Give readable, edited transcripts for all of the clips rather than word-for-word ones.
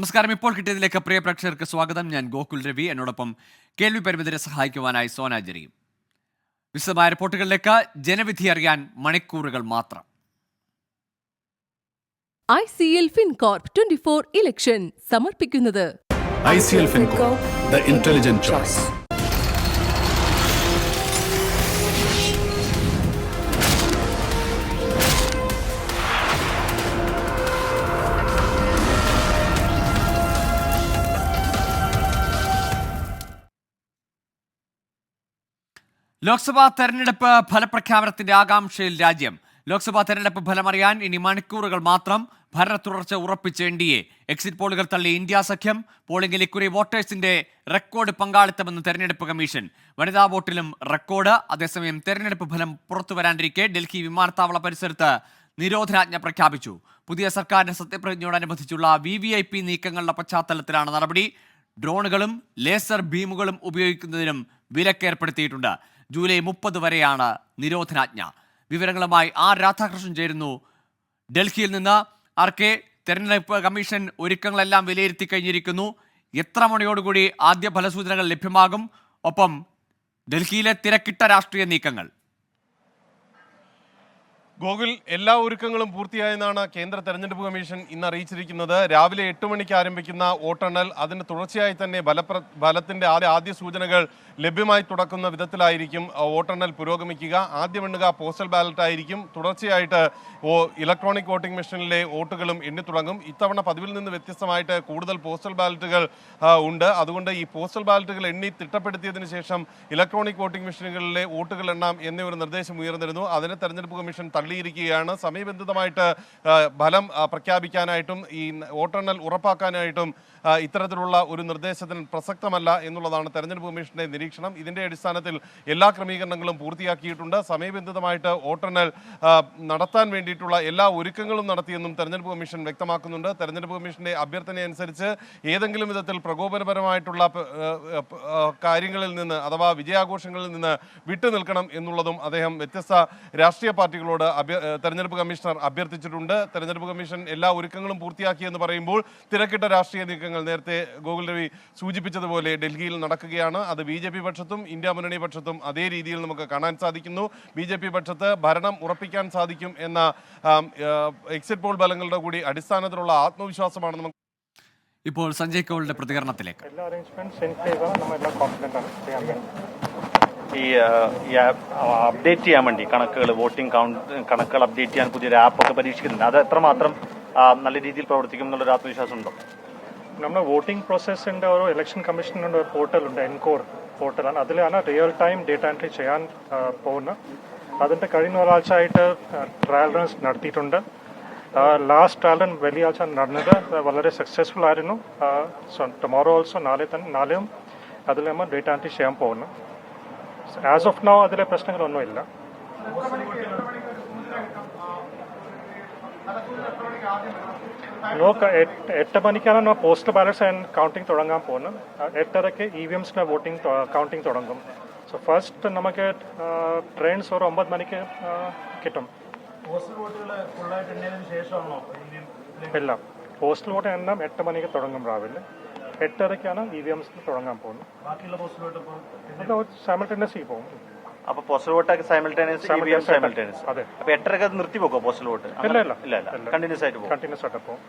നമസ്കാരം. ഇപ്പോൾ കിട്ടിയതിലേക്ക് പ്രിയ പ്രേക്ഷകർക്ക് സ്വാഗതം. ഞാൻ ഗോകുൽ രവി. എന്നോടൊപ്പം കേൾവി പരിമിതരെ സഹായിക്കുവാനായി സോനാജരിയും. വിശദമായ റിപ്പോർട്ടുകളിലേക്ക്. ജനവിധി അറിയാൻ മണിക്കൂറുകൾ മാത്രം. ICL FinCorp 24 ഇലക്ഷൻ സമർപ്പിക്കുന്നത് ICL FinCorp, the intelligent choice. Lok Sabha തെരഞ്ഞെടുപ്പ് ഫലപ്രഖ്യാപനത്തിന്റെ ആകാംക്ഷയിൽ രാജ്യം. ലോക്സഭാ തെരഞ്ഞെടുപ്പ് ഫലമറിയാൻ ഇനി മണിക്കൂറുകൾ മാത്രം. ഭരണ തുടർച്ച ഉറപ്പിച്ച NDA. എക്സിറ്റ് പോളുകൾ തള്ളി ഇന്ത്യ സഖ്യം. പോളിംഗിൽ ഇക്കുറി വോട്ടേഴ്സിന്റെ റെക്കോർഡ് പങ്കാളിത്തമെന്ന് തെരഞ്ഞെടുപ്പ് കമ്മീഷൻ. വനിതാ വോട്ടിലും റെക്കോർഡ്. അതേസമയം തെരഞ്ഞെടുപ്പ് ഫലം പുറത്തു വരാണ്ടിരിക്കെ ഡൽഹി വിമാനത്താവള പരിസരത്ത് നിരോധനാജ്ഞ പ്രഖ്യാപിച്ചു. പുതിയ സർക്കാരിന്റെ സത്യപ്രതിജ്ഞയോടനുബന്ധിച്ചുള്ള VVIP നീക്കങ്ങളുടെ പശ്ചാത്തലത്തിലാണ് നടപടി. ഡ്രോണുകളും ലേസർ ബീമുകളും ഉപയോഗിക്കുന്നതിനും വിലക്കേർപ്പെടുത്തിയിട്ടുണ്ട്. ജൂലൈ 30 വരെയാണ് നിരോധനാജ്ഞ. വിവരങ്ങളുമായി R രാധാകൃഷ്ണൻ ചേരുന്നു ഡൽഹിയിൽ നിന്ന്. RK, തെരഞ്ഞെടുപ്പ് കമ്മീഷൻ ഒരുക്കങ്ങളെല്ലാം വിലയിരുത്തി കഴിഞ്ഞിരിക്കുന്നു. എത്ര മണിയോടുകൂടി ആദ്യ ഫലസൂചനകൾ ലഭ്യമാകും? ഒപ്പം ഡൽഹിയിലെ തിരക്കിട്ട രാഷ്ട്രീയ നീക്കങ്ങൾ. ഗോകുൽ, എല്ലാ ഒരുക്കങ്ങളും പൂർത്തിയായെന്നാണ് കേന്ദ്ര തെരഞ്ഞെടുപ്പ് കമ്മീഷൻ ഇന്ന് അറിയിച്ചിരിക്കുന്നത്. രാവിലെ 8 മണിക്ക് ആരംഭിക്കുന്ന വോട്ടെണ്ണൽ അതിന് തുടർച്ചയായി തന്നെ ഫലത്തിന്റെ ആദ്യ സൂചനകൾ ലഭ്യമായി തുടക്കുന്ന വിധത്തിലായിരിക്കും വോട്ടെണ്ണൽ പുരോഗമിക്കുക. ആദ്യം എണ്ണുക പോസ്റ്റൽ ബാലറ്റ് ആയിരിക്കും. തുടർച്ചയായിട്ട് ഇലക്ട്രോണിക് വോട്ടിംഗ് മെഷീനിലെ വോട്ടുകളും എണ്ണി തുടങ്ങും. ഇത്തവണ പതിവിൽ നിന്ന് വ്യത്യസ്തമായിട്ട് കൂടുതൽ പോസ്റ്റൽ ബാലറ്റുകൾ ഉണ്ട്. അതുകൊണ്ട് ഈ പോസ്റ്റൽ ബാലറ്റുകൾ എണ്ണി തിട്ടപ്പെടുത്തിയതിനു ശേഷം ഇലക്ട്രോണിക് വോട്ടിംഗ് മെഷീനുകളിലെ വോട്ടുകൾ എണ്ണാം എന്നൊരു നിർദ്ദേശം ഉയർന്നിരുന്നു. അതിനെ തെരഞ്ഞെടുപ്പ് കമ്മീഷൻ തള്ളിയിരിക്കുകയാണ്. സമയബന്ധിതമായിട്ട് ഫലം പ്രഖ്യാപിക്കാനായിട്ടും ഈ വോട്ടെണ്ണൽ ഉറപ്പാക്കാനായിട്ടും ഇത്തരത്തിലുള്ള ഒരു നിർദ്ദേശത്തിന് പ്രസക്തമല്ല എന്നുള്ളതാണ് തെരഞ്ഞെടുപ്പ് കമ്മീഷന്റെ നിരീക്ഷണം. ഇതിന്റെ അടിസ്ഥാനത്തിൽ എല്ലാ ക്രമീകരണങ്ങളും പൂർത്തിയാക്കിയിട്ടുണ്ട്. സമയബന്ധിതമായിട്ട് വോട്ടെണ്ണൽ നടത്താൻ വേണ്ടിയിട്ടുള്ള എല്ലാ ഒരുക്കങ്ങളും നടത്തിയെന്നും തെരഞ്ഞെടുപ്പ് കമ്മീഷൻ വ്യക്തമാക്കുന്നുണ്ട്. തെരഞ്ഞെടുപ്പ് കമ്മീഷന്റെ അഭ്യർത്ഥനയനുസരിച്ച് ഏതെങ്കിലും വിധത്തിൽ പ്രകോപനപരമായിട്ടുള്ള കാര്യങ്ങളിൽ നിന്ന് അഥവാ വിജയാഘോഷങ്ങളിൽ നിന്ന് വിട്ടുനിൽക്കണം എന്നുള്ളതും അദ്ദേഹം വ്യത്യസ്ത രാഷ്ട്രീയ പാർട്ടികളോട് തെരഞ്ഞെടുപ്പ് കമ്മീഷണർ അഭ്യർത്ഥിച്ചിട്ടുണ്ട്. തെരഞ്ഞെടുപ്പ് കമ്മീഷൻ എല്ലാ ഒരുക്കങ്ങളും പൂർത്തിയാക്കിയെന്ന് പറയുമ്പോൾ തിരക്കിട്ട രാഷ്ട്രീയ നീക്കങ്ങൾ നേരത്തെ ഗോകുൽ രവി സൂചിപ്പിച്ചതുപോലെ ഡൽഹിയിൽ നടക്കുകയാണ്. അത് BJP പക്ഷത്തും ഇന്ത്യ മുന്നണി പക്ഷത്തും അതേ രീതിയിൽ നമുക്ക് കാണാൻ സാധിക്കുന്നു. BJP പക്ഷത്ത് ഭരണം ഉറപ്പിക്കാൻ സാധിക്കും എന്ന എക്സിറ്റ് പോൾ ഫലങ്ങളുടെ കൂടി അടിസ്ഥാനത്തിലുള്ള ആത്മവിശ്വാസമാണ് നമുക്ക്. ഇപ്പോൾ സഞ്ജയ് കൗളിന്റെ പ്രതികരണത്തിലേക്ക്. ഈ അപ്ഡേറ്റ് ചെയ്യാൻ വേണ്ടി കണക്കുകൾ, വോട്ടിംഗ് കണക്കുകൾ അപ്ഡേറ്റ് ചെയ്യാൻ പുതിയൊരു ആപ്പൊക്കെ പരീക്ഷിക്കുന്നുണ്ട്. അത് എത്രമാത്രം നല്ല രീതിയിൽ പ്രവർത്തിക്കും എന്നുള്ളൊരു ആത്മവിശ്വാസം ഉണ്ടോ? നമ്മുടെ വോട്ടിംഗ് പ്രോസസ്സിൻ്റെ ഒരു ഇലക്ഷൻ കമ്മീഷനുണ്ട് ഒരു പോർട്ടലുണ്ട്, എൻകോർ പോർട്ടലാണ്. അതിലാണ് റിയൽ ടൈം ഡേറ്റ എൻട്രി ചെയ്യാൻ പോകുന്നത്. അതിൻ്റെ കഴിഞ്ഞ ഒരാഴ്ചയായിട്ട് ട്രയൽ റൺസ് നടത്തിയിട്ടുണ്ട്. ലാസ്റ്റ് ട്രയൽ റൺ വെള്ളിയാഴ്ച നടന്നത് വളരെ സക്സസ്ഫുൾ ആയിരുന്നു. സോ ടുമോറോ ഓൾസോ നാളെയും അതിൽ നമ്മൾ ഡേറ്റ എൻട്രി ചെയ്യാൻ പോകുന്നു. ആസ് ഓഫ് നൗ അതിലെ പ്രശ്നങ്ങളൊന്നുമില്ല. നമുക്ക് 8 മണിക്കാണ് പോസ്റ്റൽ ബാലറ്റ്സ് ആൻഡ് കൗണ്ടിങ് തുടങ്ങാൻ പോകുന്നത്. 8:30 EVMസിൻ്റെ വോട്ടിംഗ് കൗണ്ടിങ് തുടങ്ങും. സോ ഫസ്റ്റ് നമുക്ക് ട്രെയിൻസ് ഒരു 9 മണിക്ക് കിട്ടും. ഇല്ല, പോസ്റ്റൽ വോട്ട് എണ്ണം 8 മണിക്ക് തുടങ്ങും. രാവിലെ 8:30 EVMസിന് തുടങ്ങാൻ പോകുന്നത്. അത് സൈമൾട്ടേനിയസ്ലി പോകും. അപ്പൊ പോസ്റ്റൽ വോട്ടൊക്കെ സൈമൾട്ടേനിയസ്. അതെ. അപ്പൊ 8:30 നിർത്തി പോക്കോ പോസ്റ്റൽ വോട്ട്? ഇല്ല, കണ്ടിന്യൂസ് ആയിട്ട് പോകും. കണ്ടിന്യൂസ് ആയിട്ട് പോകും.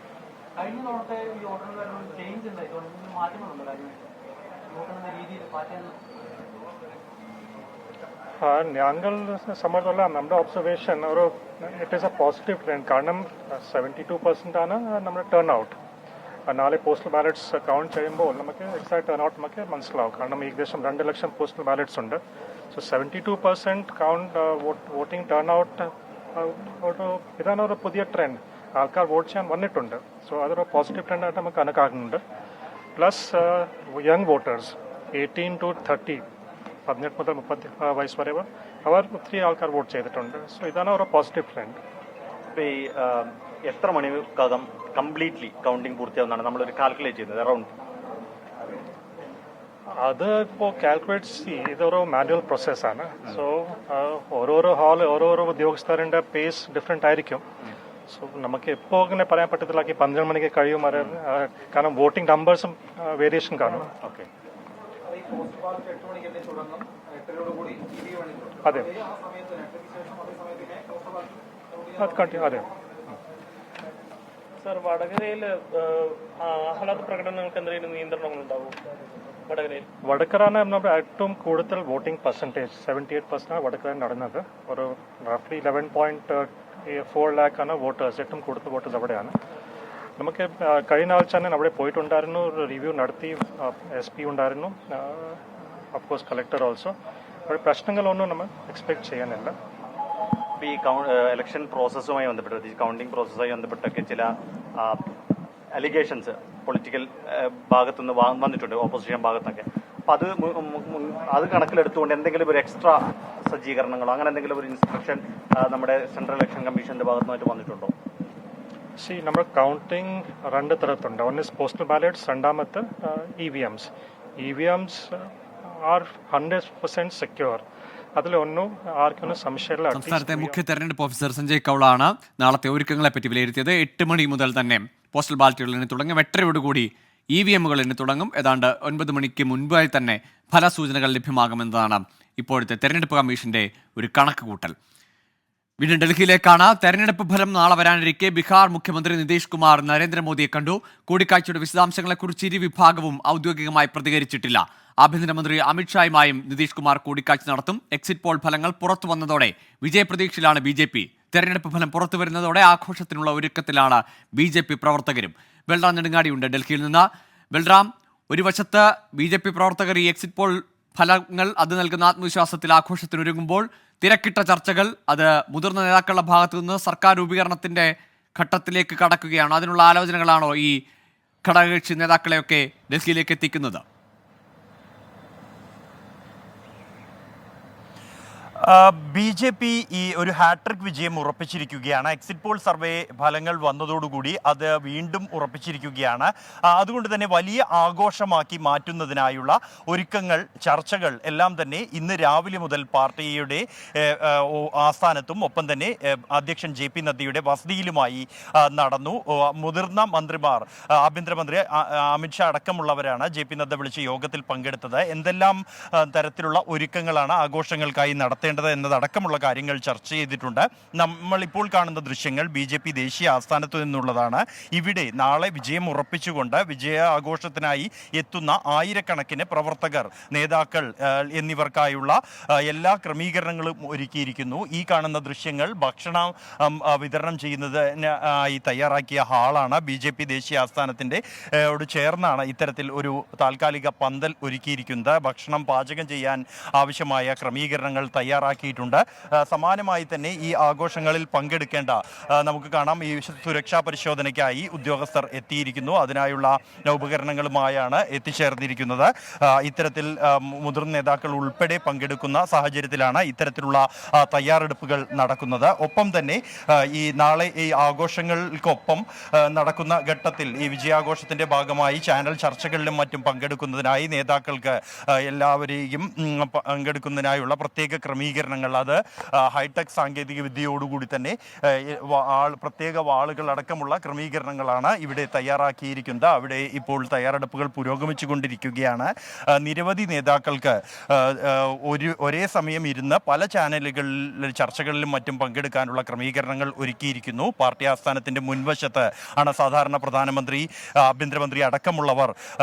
ഞങ്ങൾ സംബന്ധിച്ചുള്ള നമ്മുടെ ഒബ്സർവേഷൻ ഒരു it is A positive trend. കാരണം 72% ആണ് നമ്മുടെ ടേൺ ഔട്ട്. നാളെ പോസ്റ്റൽ ബാലറ്റ്സ് കൗണ്ട് ചെയ്യുമ്പോൾ നമുക്ക് എക്സാക്ട് ടേൺ ഔട്ട് നമുക്ക് മനസ്സിലാവും. കാരണം ഏകദേശം 2 ലക്ഷം പോസ്റ്റൽ ബാലറ്റ്സ് ഉണ്ട്. So 72% count voting turn out ഇതാണ് ഒരു പുതിയ ട്രെൻഡ്. ആൾക്കാർ വോട്ട് ചെയ്യാൻ വന്നിട്ടുണ്ട്. സോ അതൊരു പോസിറ്റീവ് ട്രെൻഡായിട്ട് നമുക്ക് കണക്കാക്കുന്നുണ്ട്. പ്ലസ് യങ് വോട്ടേഴ്സ് 18 to 30, 18 മുതൽ 30 വയസ്സ് വരെ അവർ ഒത്തിരി ആൾക്കാർ വോട്ട് ചെയ്തിട്ടുണ്ട്. സോ ഇതാണ് ഒരു പോസിറ്റീവ് ട്രെൻഡ്. ഈ എത്ര മണിക്കകം കംപ്ലീറ്റ്ലി കൗണ്ടിങ് പൂർത്തിയാവുന്നതാണ് നമ്മളൊരു കാൽക്കുലേറ്റ് ചെയ്യുന്നത്? അറൗണ്ട് അത് ഇപ്പോൾ കാൽക്കുലേറ്റ് ഇതൊരു മാനുവൽ പ്രോസസ്സാണ്. സോ ഓരോരോ ഹാൾ ഓരോരോ ഉദ്യോഗസ്ഥരുടെ പേസ് ഡിഫറെൻ്റ് ആയിരിക്കും. സോ നമുക്ക് ഇപ്പോൾ അങ്ങനെ പറയാൻ പറ്റത്തില്ല 12 മണിക്ക് കഴിയും വരെ, കാരണം വോട്ടിംഗ് നമ്പേഴ്സും വേരിയേഷൻ കാണും. ഓക്കെ. അതെ അതെ. സർ, വടകരയിൽ ആഹ്ലാദ പ്രകടനങ്ങൾക്ക് എന്തെങ്കിലും നിയന്ത്രണങ്ങളുണ്ടാവും? വടകരാണ് നമ്മുടെ ഏറ്റവും കൂടുതൽ വോട്ടിംഗ് പെർസെൻറ്റേജ് 78% വടകര നടന്നത്. ഒരു റഫ്ലി 11.4 lakh ആണ് വോട്ടേഴ്സ്, ഏറ്റവും കൂടുതൽ വോട്ടേഴ്സ് അവിടെയാണ്. നമുക്ക് കഴിഞ്ഞ ആഴ്ച തന്നെ അവിടെ പോയിട്ടുണ്ടായിരുന്നു, റിവ്യൂ നടത്തി. SP ഉണ്ടായിരുന്നു, അഫ്കോഴ്സ് കളക്ടർ ഓൾസോ. അവിടെ പ്രശ്നങ്ങളൊന്നും നമ്മൾ എക്സ്പെക്ട് ചെയ്യാനില്ല. ഈ ഇലക്ഷൻ പ്രോസസ്സുമായി ബന്ധപ്പെട്ട്, കൗണ്ടിംഗ് പ്രോസസ്സുമായി ബന്ധപ്പെട്ടൊക്കെ ചില അലിഗേഷൻസ് പൊളിറ്റിക്കൽ ഭാഗത്തുനിന്ന് വന്നിട്ടുണ്ട്, ഓപ്പോസിഷൻ ഭാഗത്തൊക്കെ. അപ്പം അത് കണക്കിലെടുത്തുകൊണ്ട് എന്തെങ്കിലും ഒരു എക്സ്ട്രാ സജ്ജീകരണങ്ങളോ അങ്ങനെ എന്തെങ്കിലും ഒരു ഇൻസ്ട്രക്ഷൻ നമ്മുടെ സെൻട്രൽ ഇലക്ഷൻ കമ്മീഷന്റെ ഭാഗത്തുനിന്നായിട്ട് വന്നിട്ടുണ്ടോ? നമ്മൾ കൗണ്ടിങ് 2 തരത്തുണ്ട്. ഒന്ന് പോസ്റ്റൽ ബാലറ്റ്സ്, രണ്ടാമത്തെ EVMs. EVMs are 100% secure. അതിലൊന്നും ആർക്കൊന്നും സംശയമില്ല. സംസ്ഥാനത്തെ മുഖ്യ തെരഞ്ഞെടുപ്പ് ഓഫീസർ സഞ്ജയ് കൗളാണ് നാളത്തെ ഒരുക്കങ്ങളെ പറ്റി വിലയിരുത്തിയത്. 8 മണി മുതൽ തന്നെ പോസ്റ്റൽ ബാലറ്റുകൾ എണ്ണി തുടങ്ങും. 8:30 EVMകൾ എണ്ണി തുടങ്ങും. ഏതാണ്ട് 9 മണിക്ക് മുൻപായി തന്നെ ഫലസൂചനകൾ ലഭ്യമാകുമെന്നതാണ് ഇപ്പോഴത്തെ തെരഞ്ഞെടുപ്പ് കമ്മീഷന്റെ ഒരു കണക്കുകൂട്ടൽ. വീണ്ടും ഡൽഹിയിലേക്കാണ്. തെരഞ്ഞെടുപ്പ് ഫലം നാളെ വരാനിരിക്കെ ബീഹാർ മുഖ്യമന്ത്രി നിതീഷ് കുമാർ നരേന്ദ്രമോദിയെ കണ്ടു. കൂടിക്കാഴ്ചയുടെ വിശദാംശങ്ങളെക്കുറിച്ച് ഇരു വിഭാഗവും ഔദ്യോഗികമായി പ്രതികരിച്ചിട്ടില്ല. ആഭ്യന്തരമന്ത്രി അമിത്ഷായുമായും നിതീഷ് കുമാർ കൂടിക്കാഴ്ച നടത്തും. എക്സിറ്റ് പോൾ ഫലങ്ങൾ പുറത്തു വന്നതോടെ വിജയപ്രതീക്ഷയിലാണ് BJP. തെരഞ്ഞെടുപ്പ് ഫലം പുറത്തു വരുന്നതോടെ ആഘോഷത്തിനുള്ള ഒരുക്കത്തിലാണ് BJP പ്രവർത്തകരും. ബൽറാം നെടുങ്ങാടിയുണ്ട് ഡൽഹിയിൽ നിന്ന്. ബൽറാം, ഒരു വശത്ത് BJP പ്രവർത്തകർ ഈ എക്സിറ്റ് പോൾ ഫലങ്ങൾ അത് നൽകുന്ന ആത്മവിശ്വാസത്തിൽ ആഘോഷത്തിനൊരുങ്ങുമ്പോൾ തിരക്കിട്ട ചർച്ചകൾ അത് മുതിർന്ന നേതാക്കളുടെ ഭാഗത്തു നിന്ന് സർക്കാർ രൂപീകരണത്തിന്റെ ഘട്ടത്തിലേക്ക് കടക്കുകയാണോ? അതിനുള്ള ആലോചനകളാണോ ഈ ഘടകകക്ഷി നേതാക്കളെയൊക്കെ ഡൽഹിയിലേക്ക് എത്തിക്കുന്നത്? BJP ഈ ഒരു ഹാട്രിക് വിജയം ഉറപ്പിച്ചിരിക്കുകയാണ്. എക്സിറ്റ് പോൾ സർവേ ഫലങ്ങൾ വന്നതോടുകൂടി അത് വീണ്ടും ഉറപ്പിച്ചിരിക്കുകയാണ്. അതുകൊണ്ട് തന്നെ വലിയ ആഘോഷമാക്കി മാറ്റുന്നതിനായുള്ള ഒരുക്കങ്ങൾ, ചർച്ചകൾ എല്ലാം തന്നെ ഇന്ന് രാവിലെ മുതൽ പാർട്ടിയുടെ ആസ്ഥാനത്തും ഒപ്പം തന്നെ അധ്യക്ഷൻ JP നദ്ദയുടെ വസതിയിലുമായി നടന്നു. മുതിർന്ന മന്ത്രിമാർ, ആഭ്യന്തരമന്ത്രി അമിത്ഷാ അടക്കമുള്ളവരാണ് JP നദ്ദ വിളിച്ച യോഗത്തിൽ പങ്കെടുത്തത്. എന്തെല്ലാം തരത്തിലുള്ള ഒരുക്കങ്ങളാണ് ആഘോഷങ്ങൾക്കായി നടത്തേണ്ടത് എന്നതടക്കമുള്ള കാര്യങ്ങൾ ചർച്ച ചെയ്തിട്ടുണ്ട്. നമ്മൾ ഇപ്പോൾ കാണുന്ന ദൃശ്യങ്ങൾ BJP ദേശീയ ആസ്ഥാനത്തു നിന്നുള്ളതാണ്. ഇവിടെ നാളെ വിജയം ഉറപ്പിച്ചുകൊണ്ട് വിജയ ആഘോഷത്തിനായി എത്തുന്ന ആയിരക്കണക്കിന് പ്രവർത്തകർ, നേതാക്കൾ എന്നിവർക്കായുള്ള എല്ലാ ക്രമീകരണങ്ങളും ഒരുക്കിയിരിക്കുന്നു. ഈ കാണുന്ന ദൃശ്യങ്ങൾ ഭക്ഷണം വിതരണം ചെയ്യുന്നതിനായി തയ്യാറാക്കിയ ഹാളാണ്. BJP ദേശീയ ആസ്ഥാനത്തിൻ്റെ ോട് ചേർന്നാണ് ഇത്തരത്തിൽ ഒരു താൽക്കാലിക പന്തൽ ഒരുക്കിയിരിക്കുന്നത്. ഭക്ഷണം പാചകം ചെയ്യാൻ ആവശ്യമായ ക്രമീകരണങ്ങൾ തയ്യാറാക്കിയിട്ടുണ്ട്. സമാനമായി തന്നെ ഈ ആഘോഷങ്ങളിൽ പങ്കെടുക്കേണ്ട നമുക്ക് കാണാം, ഈ സുരക്ഷാ പരിശോധനയ്ക്കായി ഉദ്യോഗസ്ഥർ എത്തിയിരിക്കുന്നു. അതിനായുള്ള ഉപകരണങ്ങളുമായാണ് എത്തിച്ചേർന്നിരിക്കുന്നത്. ഇത്തരത്തിൽ മുതിർന്ന നേതാക്കൾ ഉൾപ്പെടെ പങ്കെടുക്കുന്ന സാഹചര്യത്തിലാണ് ഇത്തരത്തിലുള്ള തയ്യാറെടുപ്പുകൾ നടക്കുന്നത്. ഒപ്പം തന്നെ ഈ നാളെ ഈ ആഘോഷങ്ങൾക്കൊപ്പം നടക്കുന്ന ഘട്ടത്തിൽ ഈ വിജയാഘോഷത്തിൻ്റെ ഭാഗമായി ചാനൽ ചർച്ചകളിലും മറ്റും പങ്കെടുക്കുന്നതിനായി നേതാക്കൾക്ക് എല്ലാവരെയും പങ്കെടുക്കുന്നതിനായുള്ള പ്രത്യേക ക്രമീകരണങ്ങൾ, അത് ഹൈടെക് സാങ്കേതിക വിദ്യയോടുകൂടി തന്നെ പ്രത്യേക വാളുകൾ അടക്കമുള്ള ക്രമീകരണങ്ങളാണ് ഇവിടെ തയ്യാറാക്കിയിരിക്കുന്നത്. അവിടെ ഇപ്പോൾ തയ്യാറെടുപ്പുകൾ പുരോഗമിച്ചു കൊണ്ടിരിക്കുകയാണ്. നിരവധി നേതാക്കൾക്ക് ഒരേ സമയം ഇരുന്ന് പല ചാനലുകളിൽ ചർച്ചകളിലും മറ്റും പങ്കെടുക്കാനുള്ള ക്രമീകരണങ്ങൾ ഒരുക്കിയിരിക്കുന്നു. പാർട്ടി ആസ്ഥാനത്തിൻ്റെ മുൻവശത്ത് ആണ് സാധാരണ പ്രധാനമന്ത്രി, ആഭ്യന്തരമന്ത്രി അടക്കമുള്ളവർ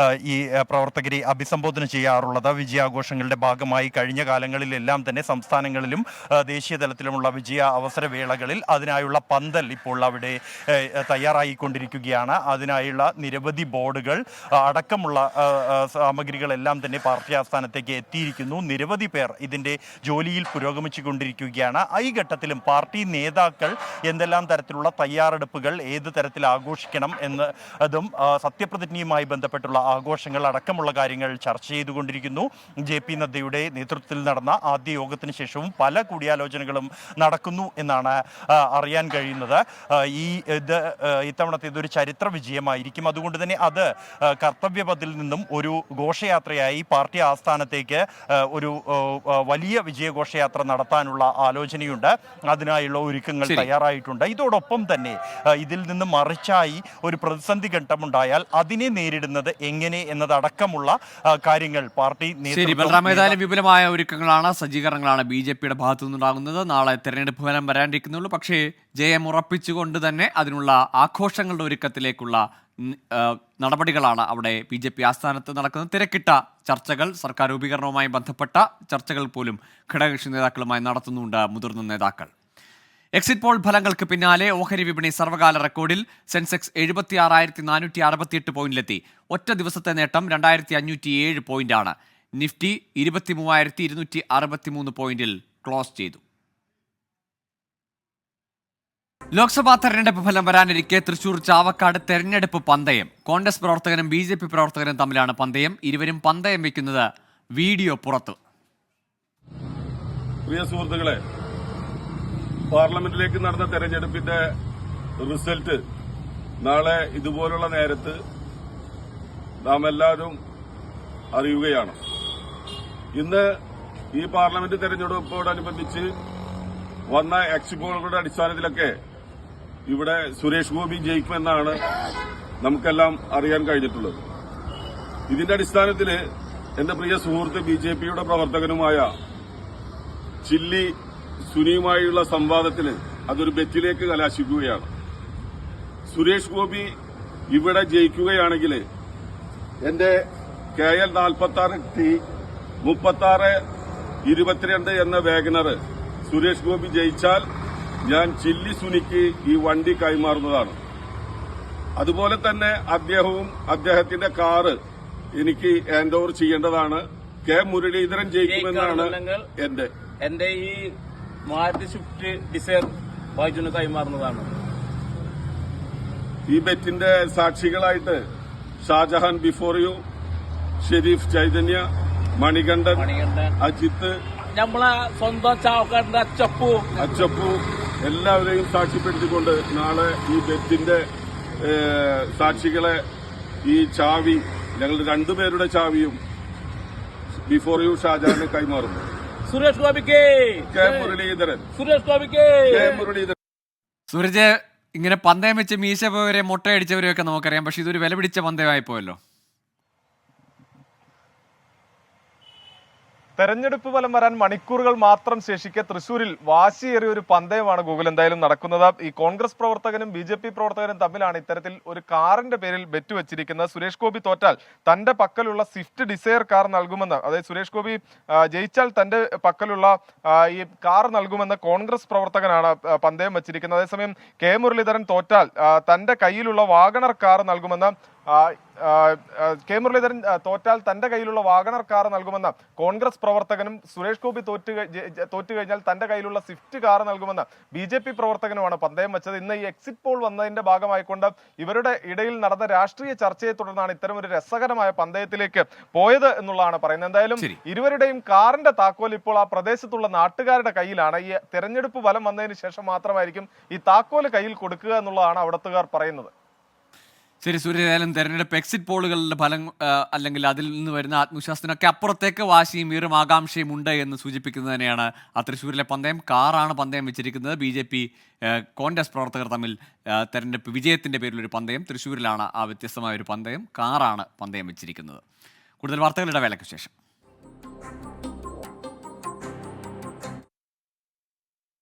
ഈ പ്രവർത്തകരെ അഭിസംബോധന ചെയ്യാറുള്ളത്. വിജയാഘോഷങ്ങളുടെ ഭാഗമായി കഴിഞ്ഞ കാലങ്ങളിലെല്ലാം തന്നെ സംസ്ഥാനങ്ങളിലും ദേശീയ തലത്തിലുമുള്ള വിജയ അവസരവേളകളിൽ അതിനായുള്ള പന്തൽ ഇപ്പോൾ അവിടെ തയ്യാറായിക്കൊണ്ടിരിക്കുകയാണ്. അതിനായുള്ള നിരവധി ബോർഡുകൾ അടക്കമുള്ള സാമഗ്രികളെല്ലാം തന്നെ പാർട്ടി ആസ്ഥാനത്തേക്ക് എത്തിയിരിക്കുന്നു. നിരവധി പേർ ഇതിൻ്റെ ജോലിയിൽ പുരോഗമിച്ചു കൊണ്ടിരിക്കുകയാണ്. ഈ ഘട്ടത്തിലും പാർട്ടി നേതാക്കൾ എന്തെല്ലാം തരത്തിലുള്ള തയ്യാറെടുപ്പുകൾ, ഏത് തരത്തിൽ ആഘോഷിക്കണം എന്നതും സത്യപ്രതിജ്ഞയുമായി ബന്ധപ്പെട്ടുള്ള ആഘോഷങ്ങൾ അടക്കമുള്ള കാര്യങ്ങൾ ചർച്ച ചെയ്തുകൊണ്ടിരിക്കുന്നു. JP നദ്ദയുടെ നേതൃത്വത്തിൽ നടന്ന ആദ്യ യോഗത്തിന് ശേഷം ശേഷവും പല കൂടിയാലോചനകളും നടക്കുന്നു എന്നാണ് അറിയാൻ കഴിയുന്നത്. ഇത്തവണത്തെ ഇതൊരു ചരിത്ര വിജയമായിരിക്കും. അതുകൊണ്ട് തന്നെ അത് കർത്തവ്യപഥിൽ നിന്നും ഒരു ഘോഷയാത്രയായി പാർട്ടി ആസ്ഥാനത്തേക്ക് ഒരു വലിയ വിജയഘോഷയാത്ര നടത്താനുള്ള ആലോചനയുണ്ട്. അതിനായുള്ള ഒരുക്കങ്ങൾ തയ്യാറായിട്ടുണ്ട്. ഇതോടൊപ്പം തന്നെ ഇതിൽ നിന്ന് മറിച്ചായി ഒരു പ്രതിസന്ധി ഘട്ടമുണ്ടായാൽ അതിനെ നേരിടുന്നത് എങ്ങനെ എന്നതടക്കമുള്ള കാര്യങ്ങൾ പാർട്ടി നേതൃത്വം വിപുലമായ ഒരുക്കങ്ങളാണ്, സജ്ജീകരണങ്ങളാണ് BJPയുടെ ഭാഗത്തു നിന്നുണ്ടാകുന്നത്. നാളെ തെരഞ്ഞെടുപ്പ് ഫലം വരാനിരിക്കുന്നുള്ളൂ. പക്ഷേ ജയം ഉറപ്പിച്ചുകൊണ്ട് തന്നെ അതിനുള്ള ആഘോഷങ്ങളുടെ ഒരുക്കത്തിലേക്കുള്ള നടപടികളാണ് അവിടെ BJP ആസ്ഥാനത്ത് നടക്കുന്നത്. തിരക്കിട്ട ചർച്ചകൾ, സർക്കാർ രൂപീകരണവുമായി ബന്ധപ്പെട്ട ചർച്ചകൾ പോലും ഘടകകക്ഷി നേതാക്കളുമായി നടത്തുന്നുണ്ട് മുതിർന്ന നേതാക്കൾ. എക്സിറ്റ് പോൾ ഫലങ്ങൾക്ക് പിന്നാലെ ഓഹരി വിപണി സർവകാല റെക്കോർഡിൽ. സെൻസെക്സ് 76,468 പോയിന്റിലെത്തി. ഒറ്റ ദിവസത്തെ നേട്ടം 2,507 പോയിന്റാണ്. നിഫ്റ്റി 23,263 പോയിന്റിൽ ക്ലോസ് ചെയ്തു. ലോക്സഭാ തെരഞ്ഞെടുപ്പ് ഫലം വരാനിരിക്കെ തൃശൂർ ചാവക്കാട് തെരഞ്ഞെടുപ്പ് പന്തയം. കോൺഗ്രസ് പ്രവർത്തകനും BJP പ്രവർത്തകനും തമ്മിലാണ് പന്തയം. ഇരുവരും പന്തയം വയ്ക്കുന്നത് വീഡിയോ പുറത്തു. പ്രിയ സുഹൃത്തുക്കളെ, പാർലമെന്റിലേക്ക് നടന്ന തെരഞ്ഞെടുപ്പിന്റെ റിസൾട്ട് നാളെ ഇതുപോലുള്ള നേരത്ത് നാം എല്ലാവരും അറിയുകയാണ്. ഇന്ന് ഈ പാർലമെന്റ് തെരഞ്ഞെടുപ്പോടനുബന്ധിച്ച് വന്ന എക്സിറ്റ് പോളുകളുടെ അടിസ്ഥാനത്തിലൊക്കെ ഇവിടെ സുരേഷ് ഗോപി ജയിക്കുമെന്നാണ് നമുക്കെല്ലാം അറിയാൻ കഴിഞ്ഞിട്ടുള്ളത്. ഇതിന്റെ അടിസ്ഥാനത്തിൽ എന്റെ പ്രിയ സുഹൃത്ത് BJPയുടെ പ്രവർത്തകനുമായ ചില്ലി സുനിയുമായുള്ള സംവാദത്തിന് അതൊരു ബെറ്റിലേക്ക് കലാശിക്കുകയാണ്. സുരേഷ് ഗോപി ഇവിടെ ജയിക്കുകയാണെങ്കിൽ എന്റെ KL 46 3622 എന്ന വാഗനർ സുരേഷ് ഗോപി ജയിച്ചാൽ ഞാൻ ചില്ലി സുനിക്ക് ഈ വണ്ടി കൈമാറുന്നതാണ്. അതുപോലെ തന്നെ അദ്ദേഹവും അദ്ദേഹത്തിന്റെ കാറ് എനിക്ക് ഹാൻഡ് ഓവർ ചെയ്യേണ്ടതാണ്. കെ മുരളീധരൻ ജയിക്കുമെന്നാണ് എന്റെ ഈ മാരുതി സ്വിഫ്റ്റ് ഡിസയർ ബൈജുന് കൈമാറുന്നതാണ്. ഈ ബെറ്റിന്റെ സാക്ഷികളായിട്ട് ഷാജഹാൻ ബിഫോർ യു, ഷെരീഫ് ചൈതന്യ, മണികണ്ഠൻ, അജിത്ത്, നമ്മളെ സ്വന്തം ചാവക്കാടിന്റെ അച്ചപ്പു എല്ലാവരെയും സാക്ഷ്യപ്പെടുത്തിക്കൊണ്ട് നാളെ ഈ ബെറ്റിന്റെ സാക്ഷികളെ ഈ ചാവി ഞങ്ങളുടെ രണ്ടുപേരുടെ ചാവിയും ബിഫോർ യു ഷാജഹാന് കൈമാറുന്നു. സുരേഷ് ഗോപിക്ക്, കെ മുരളീധരൻ, സുരേഷ് ഗോപിക്ക്, കെ മുരളീധരൻ. സൂരജ്, ഇങ്ങനെ പന്തയം വെച്ച് മീശ പോയവരെ മുട്ടയടിച്ചവരെയൊക്കെ നമുക്കറിയാം. പക്ഷെ ഇതൊരു വില പിടിച്ച പന്തയമായി പോയല്ലോ. തെരഞ്ഞെടുപ്പ് ഫലം വരാൻ മണിക്കൂറുകൾ മാത്രം ശേഷിക്കെ തൃശ്ശൂരിൽ വാശിയേറിയ ഒരു പന്തയമാണ് ഗൂഗിൾ എന്തായാലും നടക്കുന്നത്. ഈ കോൺഗ്രസ് പ്രവർത്തകനും BJP പ്രവർത്തകനും തമ്മിലാണ് ഇത്തരത്തിൽ ഒരു കാറിന്റെ പേരിൽ ബെറ്റ് വെച്ചിരിക്കുന്നത്. സുരേഷ് ഗോപി തോറ്റാൽ തന്റെ പക്കലുള്ള സ്വിഫ്റ്റ് ഡിസയർ കാർ നൽകുമെന്ന്, അതായത് സുരേഷ് ഗോപി ജയിച്ചാൽ തന്റെ പക്കലുള്ള ഈ കാർ നൽകുമെന്ന് കോൺഗ്രസ് പ്രവർത്തകനാണ് പന്തയം വെച്ചിരിക്കുന്നത്. അതേസമയം കെ മുരളീധരൻ തോറ്റാൽ തന്റെ കയ്യിലുള്ള വാഗണർ കാർ നൽകുമെന്ന് കെ മുരളീധരൻ തോറ്റാൽ തന്റെ കയ്യിലുള്ള വാഗണർ കാർ നൽകുമെന്ന് കോൺഗ്രസ് പ്രവർത്തകനും സുരേഷ് ഗോപി തോറ്റു കഴിഞ്ഞാൽ തന്റെ കയ്യിലുള്ള സ്വിഫ്റ്റ് കാർ നൽകുമെന്ന് BJP പ്രവർത്തകനുമാണ് പന്തയം വെച്ചത്. ഇന്ന് ഈ എക്സിറ്റ് പോൾ വന്നതിന്റെ ഭാഗമായിക്കൊണ്ട് ഇവരുടെ ഇടയിൽ നടന്ന രാഷ്ട്രീയ ചർച്ചയെ തുടർന്നാണ് ഇത്തരം ഒരു രസകരമായ പന്തയത്തിലേക്ക് പോയത് എന്നുള്ളതാണ് പറയുന്നത്. എന്തായാലും ഇരുവരുടെയും കാറിന്റെ താക്കോൽ ഇപ്പോൾ ആ പ്രദേശത്തുള്ള നാട്ടുകാരുടെ കയ്യിലാണ്. ഈ തെരഞ്ഞെടുപ്പ് ഫലം വന്നതിന് ശേഷം മാത്രമായിരിക്കും ഈ താക്കോല് കയ്യിൽ കൊടുക്കുക എന്നുള്ളതാണ് അവിടത്തുകാർ പറയുന്നത്. ശരി സൂര്യ, ഏതായാലും തെരഞ്ഞെടുപ്പ് എക്സിറ്റ് പോളുകളുടെ ഫലം അല്ലെങ്കിൽ അതിൽ നിന്ന് വരുന്ന ആത്മവിശ്വാസത്തിനൊക്കെ അപ്പുറത്തേക്ക് വാശിയും വീറും ആകാംക്ഷയും ഉണ്ട് എന്ന് സൂചിപ്പിക്കുന്നത് തന്നെയാണ് ആ തൃശ്ശൂരിലെ പന്തയം. കാറാണ് പന്തയം വെച്ചിരിക്കുന്നത്. BJP കോൺഗ്രസ് പ്രവർത്തകർ തമ്മിൽ തെരഞ്ഞെടുപ്പ് വിജയത്തിന്റെ പേരിലൊരു പന്തയം. തൃശ്ശൂരിലാണ് ആ വ്യത്യസ്തമായ ഒരു പന്തയം. കാറാണ് പന്തയം വെച്ചിരിക്കുന്നത്. കൂടുതൽ വാർത്തകളുടെ വേലയ്ക്ക് ശേഷം.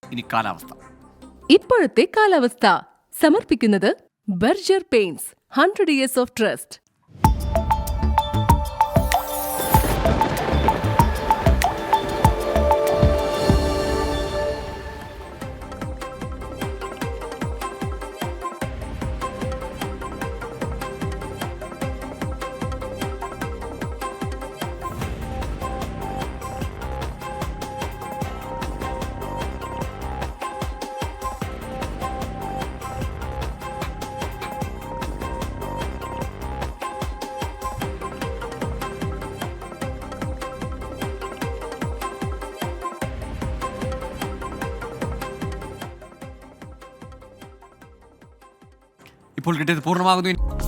ഇനി കാലാവസ്ഥ. ഇപ്പോഴത്തെ കാലാവസ്ഥ സമർപ്പിക്കുന്നത് Berger paints 100 years of trust. ഇപ്പോൾ കിട്ടിയത് പൂർണ്ണമാകുന്നു.